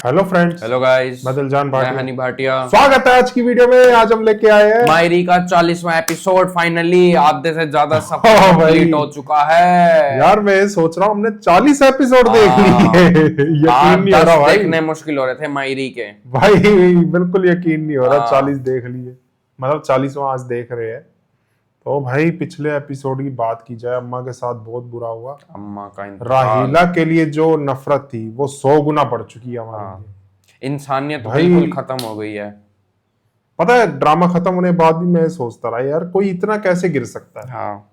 Hello friends, hello guys, मैं दिलजान मैं भाटिया। हनी भाटिया। स्वागत है आज की वीडियो में। आज हम लेके आए हैं मायरी का 40वां एपिसोड। फाइनली आधे से ज्यादा सब भाई। कंप्लीट हो चुका है यार मैं सोच रहा हूँ हमने 40 एपिसोड देख लिए। यकीन नहीं हो 10 रहा भाई। देखने मुश्किल हो रहे थे मायरी के। भाई बिल्कुल यकीन नहीं हो रहा 40 हाँ। देख लिए। मतलब 40वां आज देख रहे हैं। तो भाई पिछले एपिसोड की बात की जाए, अम्मा के साथ बहुत बुरा हुआ। अम्मा का इंतकाल। राहीला के लिए जो नफरत थी वो 100 गुना बढ़ चुकी है हमारे लिए। इंसानियत भाई बिल्कुल खत्म हो गई है। पता है, ड्रामा खत्म होने के बाद भी मैं सोचता रहा यार कोई इतना कैसे गिर सकता है। हाँ,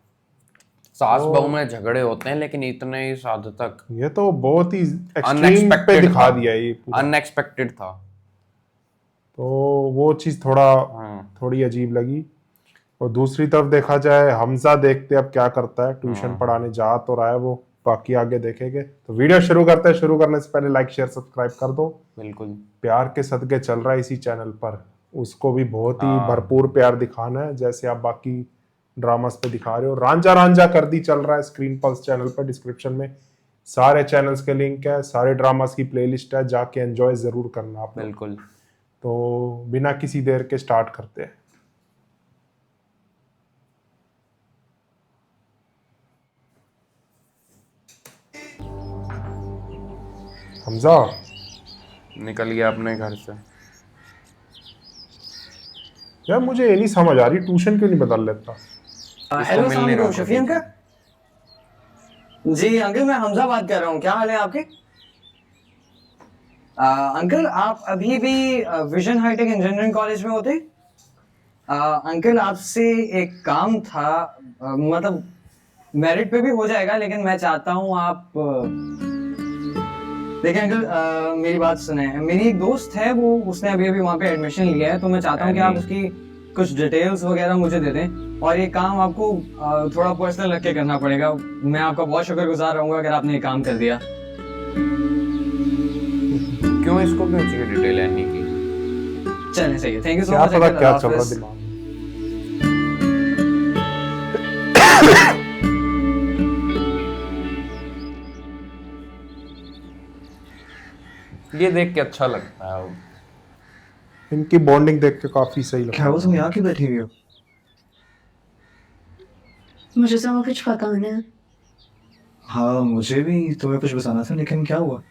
सास तो बहू में झगड़े होते हैं लेकिन इतने इस हद तक ये तो बहुत ही एक्सट्रीम पे अनएक्सपेक्टेड दिखा था। दिया ये पूरा। अनएक्सपेक्टेड था। तो वो चीज थोड़ी अजीब लगी। और दूसरी तरफ देखा जाए, हमजा देखते अब क्या करता है। ट्यूशन पढ़ाने जा तो रहा है वो, बाकी आगे देखेंगे। तो वीडियो शुरू करते हैं। शुरू करने से पहले लाइक शेयर सब्सक्राइब कर दो। बिल्कुल। प्यार के सदके चल रहा है इसी चैनल पर, उसको भी बहुत ही भरपूर प्यार दिखाना है, जैसे आप बाकी ड्रामास पे दिखा रहे हो। रांझा रांझा कर दी चल रहा है स्क्रीन पल्स चैनल पर। डिस्क्रिप्शन में सारे चैनल्स के लिंक है, सारे ड्रामास की प्लेलिस्ट है, जाके एंजॉय जरूर करना आप लोग। बिल्कुल। तो बिना किसी देर के स्टार्ट करते हैं। हमजा निकल गया अपने घर से। यार मुझे ये नहीं समझ आ रही, ट्यूशन क्यों नहीं बदल लेता। इसको मिल नहीं रहा शफी अंकल। जी अंकल, मैं हमजा बात कर रहा हूँ। क्या हाल है आपके? अंकल आप अभी भी विजन हाईटेक इंजीनियरिंग कॉलेज में होते? अंकल आपसे एक काम था, मतलब मेरिट पे भी हो जाएगा, लेकिन मैं चाहता हूँ आप देखिए अंकल, मेरी बात सुने। मेरी एक दोस्त है, वो उसने अभी अभी वहाँ पे एडमिशन लिया है, तो मैं चाहता हूँ कि आप उसकी कुछ डिटेल्स वगैरह मुझे दे दें। और ये काम आपको थोड़ा पर्सनल रख के करना पड़ेगा। मैं आपका बहुत शुक्रगुजार रहूंगा अगर आपने ये काम कर दिया। क्यों, इसको क्यों चाहिए डिटेल एनी की? चलिए सही है, थैंक यू सो क्या मच पता अंकल। क्या अल्लाह चल रहा हाफिज। दिमाग में। ये देख के अच्छा लगता है। इनकी बॉन्डिंग देख के काफी सही लगता क्या है। वो तुम यहाँ क्यों बैठी हुई हो? मुझे तो वो कुछ पता नहीं। हाँ मुझे भी तुम्हें कुछ बताना था, लेकिन क्या हुआ?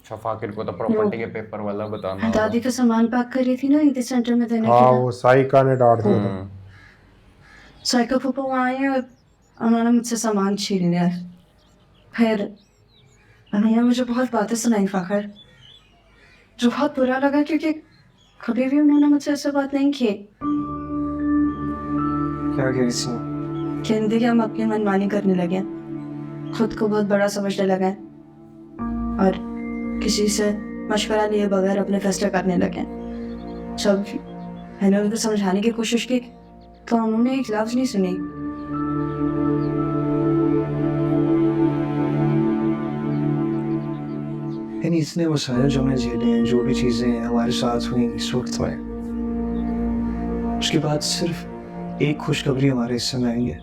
शफाकिर को तो प्रॉपर्टी के पेपर वाला बताना होगा। दादी का सामान पैक करी थी ना ईद सेंटर में देने के हाँ लिए। वो साइका ने डांट दिया था। साइको फूफा वहाँ आई और उन्होंने मुझसे सामान छीन लिया। फिर अनिया मुझे बहुत बातें सुनाई फाखर, जो बहुत बुरा लगा, क्योंकि कभी भी उन्होंने मुझसे ऐसे बात नहीं की। क्या कह रही थी? कहती कि हम अपनी मनमानी करने लगे, खुद को बहुत बड़ा समझने लगे और किसी से मशवरा लिए बगैर अपने फैसले करने लगे। जब मैंने उनको समझाने की कोशिश की तो उन्होंने एक लफ्ज नहीं सुनी। यानी इतने मसाइल जो हमने झेले हैं, जो भी चीजें हमारे साथ हुई इस वक्त में, उसके बाद सिर्फ एक खुशखबरी हमारे हिस्से में आई है।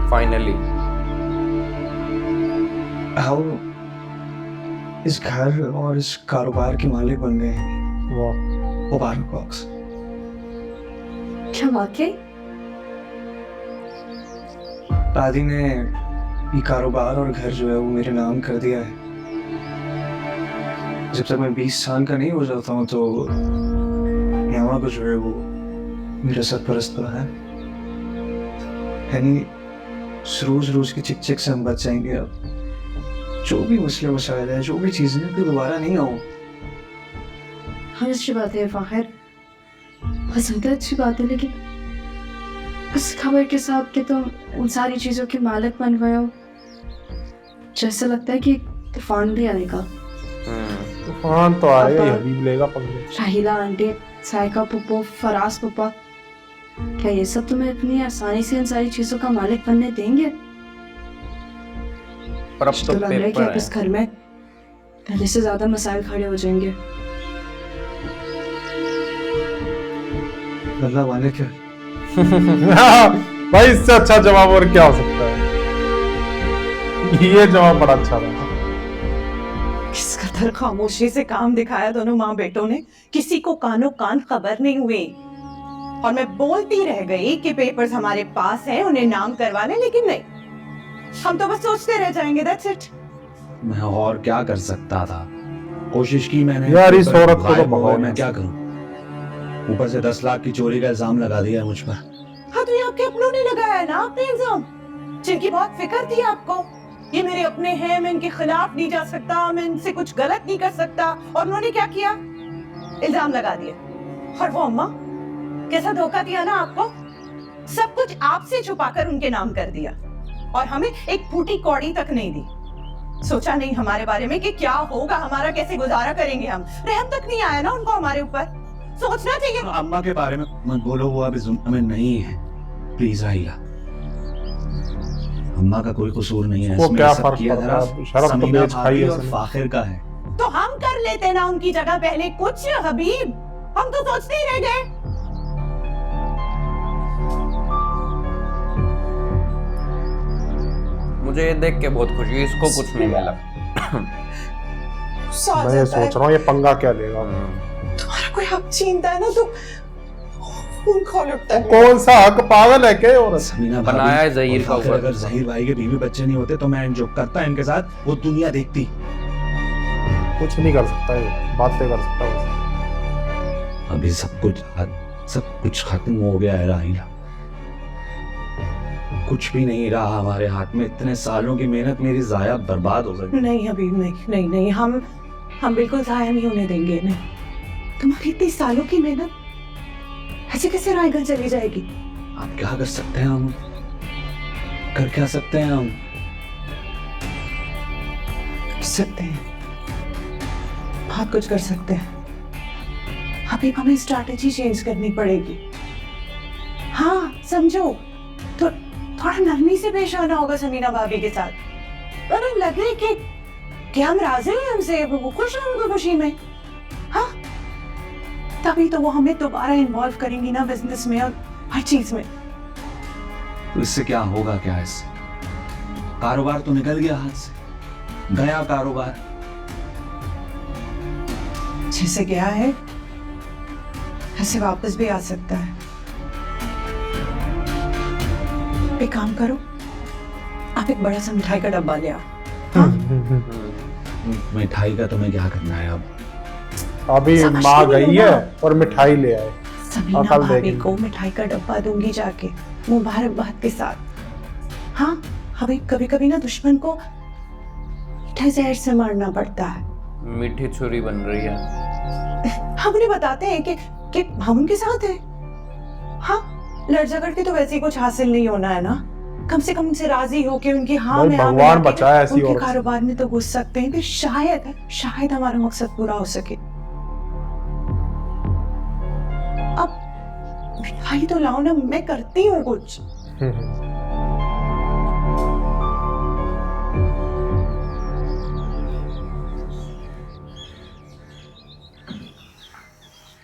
फाइनली हम इस घर और इस कारोबार के मालिक बन गए हैं। वाह, मुबारक बॉक्स। क्या वाकई? दादी ने ये कारोबार और घर जो है वो मेरे नाम कर दिया है। जब तक मैं 20 साल का नहीं हो जाता हूँ तो यहाँ पर जो है वो मेरा सरपरस्त रहा है। यानी रोज रोज की चिक चिक से हम बच जाएंगे। अब जो भी मसले मसाइल है, जो भी चीजें हैं, दोबारा नहीं आऊँ। हाँ अच्छी बात है फाखिर, पसंद है, अच्छी बात है, लेकिन उस खबर के साथ कि तुम उन सारी चीजों के मालिक बन गए हो, जैसे लगता है कि तूफान भी आएगा। तूफान तो आएगा ही, हबीब लेगा पगले। राहीला आंटी, साइका पुप्पो, फराज पुप्पा, क्या ये सब तुम्हें इतनी आसानी से इन सारी चीजों का मालिक बनने देंगे? पर अब मुझे तो तो लग रहा है कि पेपर अब इस घर में पहले से ज्यादा मसाइल खड़े हो जाएंगे। अल्लाह मालिक है। भाई इससे अच्छा जवाब और क्या हो सकता है। ये जवाब बड़ा अच्छा था। किस कदर खामोशी से काम दिखाया दोनों माँ बेटों ने, किसी को कानों कान खबर नहीं हुई। और मैं बोलती रह गई कि पेपर्स हमारे पास हैं, उन्हें नाम करवा लें, लेकिन नहीं, हम तो बस सोचते रह जाएंगे, दैट्स इट। मैं और क्या कर सकता था? कोशिश की मैंने। यार, इस पर औरत को तो गायब हो गए, भगवान मैं क्या करूं? ऊपर से 10 लाख की चोरी का इल्जाम लगा दिया है मुझ पर। हाँ, तो ये आपके अपनों ने लगाया ना आपने इल्जाम, जिनकी बहुत फिक्र थी आपको। ये मेरे अपने हैं, मैं इनके खिलाफ नहीं जा सकता, मैं इनसे कुछ गलत नहीं कर सकता। और उन्होंने क्या किया? इल्जाम लगा दिया। और वो अम्मा, कैसा धोखा दिया ना आपको। सब कुछ आपसे छुपाकर उनके नाम कर दिया और हमें एक फूटी कौड़ी तक नहीं दी। सोचा नहीं हमारे बारे में कि क्या होगा हमारा, कैसे गुजारा करेंगे हम। रहम तक नहीं आया ना उनको हमारे ऊपर। सोचना चाहिए। अम्मा के बारे में मत बोलो, वो अभी जुम्मे में नहीं है। प्लीज आइया, अम्मा का कोई कसूर नहीं है वो इसमें। क्या सब फर्क किया पड़ता धरा है? शर्म तो समीना बेच खाई भाभी है और उसने। फाखिर का है। तो हम कर लेते ना उनकी जगह पहले कुछ, हबीब। हम तो सोचते ही रह गए। मुझे ये देख के बहुत खुशी, इसको कुछ नहीं मिला। मैं ये सोच रहा हूँ ये पंगा क्या लेगा। तुम्हारा कोई हक छीनता है ना तो खून खोल उठता है। कौन सा हक? पागल है क्या औरत? समीना बनाया है भाभी जहीर और का फाखिर, ऊपर। अगर जहीर भाई के बीवी बच्चे नहीं होते तो मैं जो करता इनके साथ, वो दुनिया देखती। कुछ नहीं कर सकता है, बातें कर सकता है बस। अभी सब कुछ खत्म हो गया है राहिला। कुछ भी नहीं रहा हमारे हाथ में। इतने सालों की मेहनत मेरी जाया बर्बाद हो गई। नहीं हबीब, नहीं नहीं नहीं, हम बिल्कुल जाया नहीं होने देंगे। नहीं, तुम्हारी इतनी सालों की मेहनत ऐसे कैसे रायगढ़ चली जाएगी? आप क्या कर सकते हैं? हम कर क्या सकते हैं? हम कर सकते हैं, बहुत कुछ कर सकते हैं। अभी हमें स्ट्रैटेजी चेंज करनी पड़ेगी। हाँ, समझो तो थोड़ा नरमी से पेश आना होगा समीना भाभी के साथ। और लगे कि हम राजी हैं हमसे, वो खुश हैं उनको खुशी में। हाँ, तभी तो वो हमें दोबारा इन्वॉल्व करेंगी ना बिजनेस में और हर चीज में। तो इससे क्या होगा? क्या इससे? कारोबार तो निकल गया हाथ से, गया कारोबार। जैसे गया है ऐसे वापस भी आ सकता है। एक काम करो, आप एक बड़ा सा मिठाई का डब्बा ले आओ। हाँ? मिठाई का तुम्हें क्या करना है अब? अभी समझ माँ नहीं गई हो है ना। और मिठाई ले आए। समीना अकल भाभी देगी। को मिठाई का डब्बा दूंगी जाके, मुबारकबाद के साथ। हाँ, हमें कभी कभी ना दुश्मन को मीठे जहर से मारना पड़ता है। मीठी छुरी बन रही है। हम उन्हें बताते हैं कि हम उनके साथ हैं। हाँ, लड़ झगड़ के तो वैसे ही कुछ हासिल नहीं होना है ना। कम से कम उनसे राजी हो के उनकी हाँ भाई में हाँ भगवान मिला के बचाए ऐसी उनके औरत से। कारोबार में तो घुस सकते हैं कि शायद हमारा मकसद पूरा हो सके। अब मिठाई तो लाओ ना, मैं करती हूँ कुछ।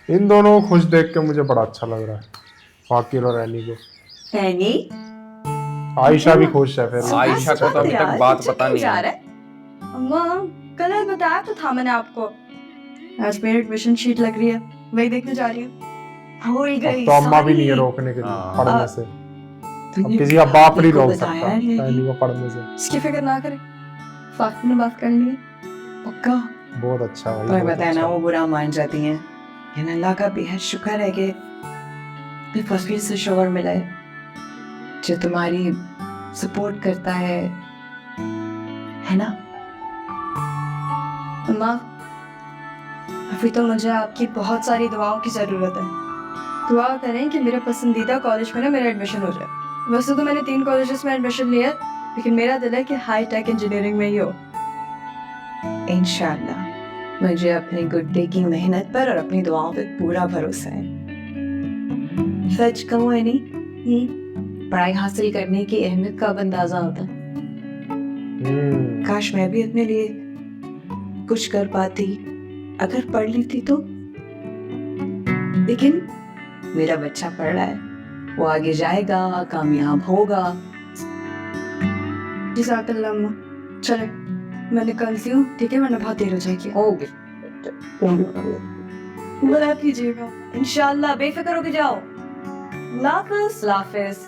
इन दोनों को खुश देख के मुझे बड़ा अच्छा लग रहा है, फाकिर और एनी को। हैनी आयशा भी खुश है फिर। आयशा को तो अभी तक बात पता नहीं है। अम्मा, कल बताया तो था मैंने आपको, आज मेरी एडमिशन शीट लग रही है, वही देखने जा रही हूँ। भूल अब गई। तो अम्मा भी नहीं है sorry। रोकने के लिए हाँ। पढ़ने से। अब तुमने किसी का बाप नहीं को रोक बताया सकता है कि- एनी को पढ़ने से। इसकी फिक्र ना करें, फाकिर ने बात करनी है पक्का। बहुत अच्छा भाई, तुम्हें बहुत बताया ना, अच्छा। वो बुरा मान जाती हैं। लेकिन अल्लाह का बेहद शुक्र है कि फसली से शोहर मिला है जो तुम्हारी सपोर्ट करता है ना? अम्मा, अभी तो मुझे आपकी बहुत सारी दुआओं की ज़रूरत है। दुआ करें कि मेरे पसंदीदा कॉलेज में ना मेरा एडमिशन हो जाए। वैसे तो मैंने 3 कॉलेजेस में एडमिशन लिया है, लेकिन मेरा दिल है कि हाई टेक इंजीनियरिंग में ही हो। इंशाल्लाह। मुझे अपनी गुड्डे की मेहनत पर और अपनी दुआओं पे पूरा भरोसा है। सच कहूँ है नहीं, पढ़ाई हासिल करने की अहमियत का अब अंदाजा होता है। काश मैं भी अपने लिए कुछ कर पाती, अगर पढ़ लेती तो। लेकिन मेरा बच्चा पढ़ रहा है, वो आगे जाएगा, कामयाब होगा। जज़ाकल्लाह अम्मा। चले, मैं निकलती हूँ, ठीक है, वरना बहुत देर हो जाएगी। ओके बुला कीजिएगा। इंशाल्लाह, बेफिक्र होके जाओ। लाफिज लाफिज।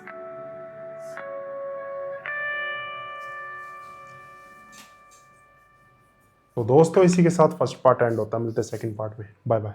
तो दोस्तों इसी के साथ फर्स्ट पार्ट एंड होता है, मिलते हैं सेकंड पार्ट में। Bye bye.